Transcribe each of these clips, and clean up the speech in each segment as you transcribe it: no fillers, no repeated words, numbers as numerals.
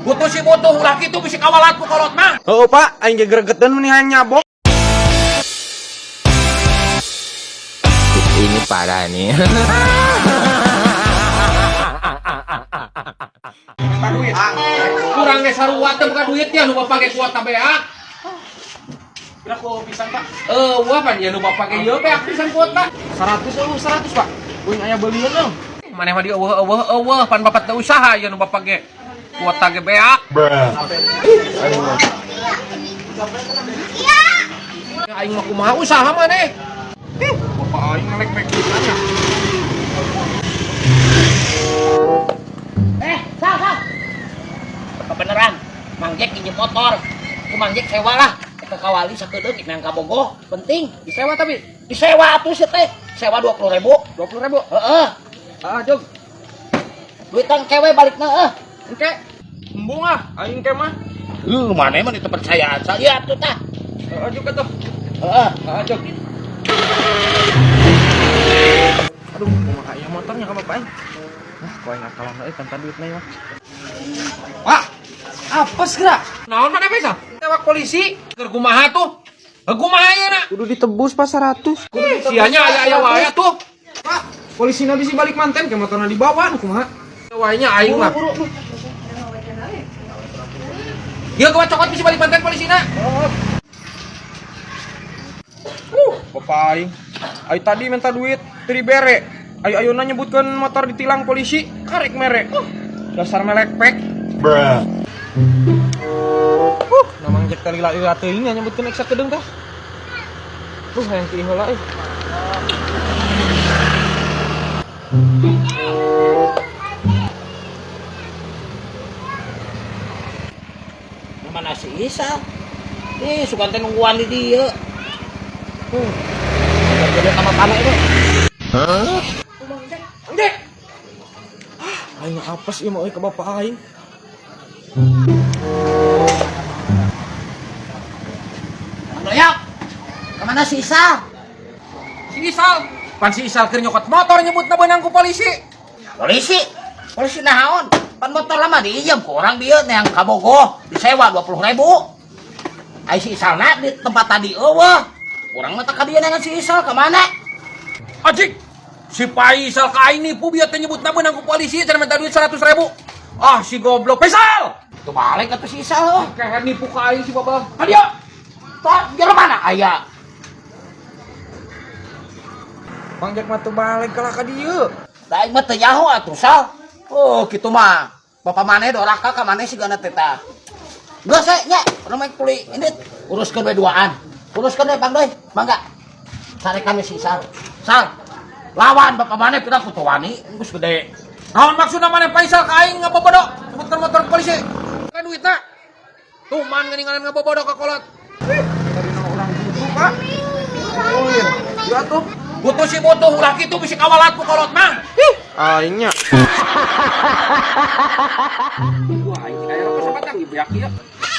Butuh si butuh laki itu bisa kawalat ku kolot mah. Oh pak, aing ge gregetan nih hanya nyabok. Ini parah nih. Kurang ge sarua teh bukan duitnya nu bapake kuota beak. Kira ku pisan pak. Wah pan ya nu bapake ieu beak pisan kuota. 100 pak. Uing aya beulian dong. Maneh mah di eueuh pan bapak teh usaha ya nu bapake kuota ge beak. Ya aing mah kumaha usaha maneh. Bapak aing ngelek-lek pisan ya. Sal. Kebeneran, Mang Jack pinjem motor. Ku Mang Jack sewa lah. Ke kawali sakedeuk nang Kabogoh. Penting disewa tapi disewa atuh sih teh. Sewa 20.000. 20.000. Heeh. Jog. Duitan kewe balikna Engke. Embung ah, aing ke mah. Maneh mah itu percayaan saya atuh tah. Jog atuh. Heeh. Jog. Aduh, kumaha aya motornya ka bapak aing. Kau yang ngakalan euy tanpa duitna mah. Pak, apes gerak? Naon mana bisa? Tewak polisi, keur kumaha tuh? Kumaha ayeuna? Kudu ditebus pas 100. Sianya aya wae tuh. Pak, polisina bisa balik manten ke motorna dibawa nu kumaha? Wae-nya aing mah. Ieu kumaha cokot bisa balik manten polisina? Bapak aing. Ai tadi minta duit teu dibere. Ayo-ayona nyebutkeun motor ditilang polisi, karek mere. Dasar melekpek. Namang Jack tali lila teuing nyebutkeun eksa kedeung tah. Hayang ti heula euy. Mana si Isa? Suka teh nungguan di dieu. Jadi sama tanah itu. Anjek. Aing apes ieu mah euy ka bapak aing. Loyak. Kemana si Isa? Si Isal. Pan si Isal keur nyokot motor nyebutna beunang ku polisi. Polisi naon? Pan motor lama diiem ku orang dieu yang Kabogoh disewa 20.000. Ai si Isalna di tempat tadi eueuh. Urang mah teh ka dieu dengan si Isal ka mana? Ajik. Si Faisal ka aing nipu bieu teh nyebutna beunang ku polisi cenah minta duit 100.000. Ah si goblok Faisal. Itu balik atuh si Isal. Kayak nipu ka aing si babah. Ka dieu. Tah, jero mana aya? Mang Jack mah teu balik kalah ka dieu. Da aing mah teu nyaho atuh Sal. Oh, kitu mah. Bapak maneh doraka ka maneh sigana teh tah. Geus nya, urang mah kuli ini uruskeun we duaan. Uruskeun we Bang Doy. Mangga. Sare kami si Sal. Sal. Lawan bapak maneh kita kutuwani geus gede. Naon maksudna maneh Faisal ka aing ngabobodo nyebutkeun motor polisi. Ka duitna. Tuman geuningan ngabobodo ka kolot. Tadi nang urang butuh, Pak. Oh iya. Ya tuh. Butuh si butuh laki itu bisa kawalat ku kolot mah. Aingnya. Wah, aing kaya rokok sabatang ibu yak ieu.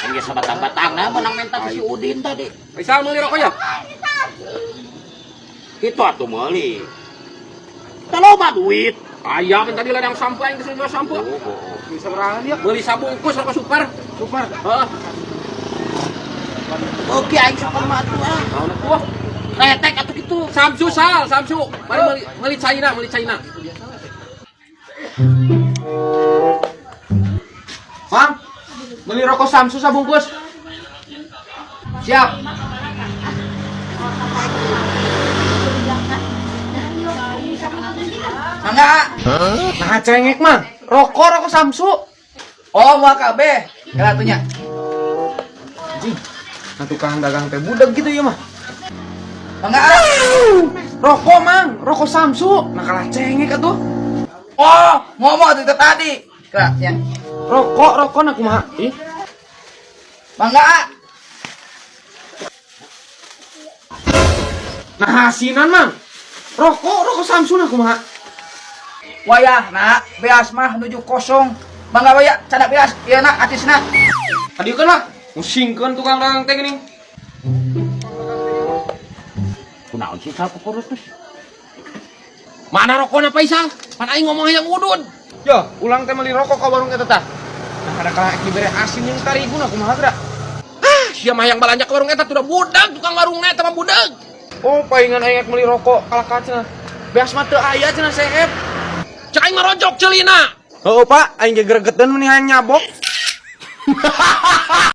Aing ge sabatang-batangna menang menta si Udin tadi. Faisal meuli rokok ya? Kitu atuh meuli. Teu loba duit. Aya kan tadi ladang sampo aing geus jual sampo. Bisa berangan dia. Meuli sabungkus rokok super. Super. Heeh. Oke aing super mah atuh ah. Naon atuh? Retek atuh kitu. Samsu Sal, Samsu. Mari meuli China. Mang, beli rokok Samsu sabungkus. Siap. Mangga. Nah cengek mah, rokok Samsu. Oh, moal kabeh. Kelatunya. Anjing. Nah tukang dagang teh budak gitu ya mah. Mangga. Rokok mang, rokok Samsu. Nah kalah cengek atuh. Oh, ngomong itu tadi. Ya. Rokok nah kumaha? Ih. Mangga. Nah hasinan mang. Rokok Samsu nah kumaha? Wayah nak beas mah nuju kosong. Mangga waya cadak beas. Ieu nak atisna. Adieukeun lah. Musingkeun tukang dagang teh geuning. Kunaon sih sal kukurus tuh? Mana rokoknya Faisal? Pan aing ngomong yang udun. Yo, ulang teh meuli rokok ka warung eta tah. Nah ada kalah dibere asin yang tarigu na kumaha geura. Sia mah yang balanja ke warung eta tuh udah budak tukang warungna eta mah budak. Oh palingan aing meuli rokok kalaka cenah. Beas mah teu aya cenah Seep. Cek aing ngerojok celina. Heuh Pak, aing ge gregeteun mending hayang nyabok.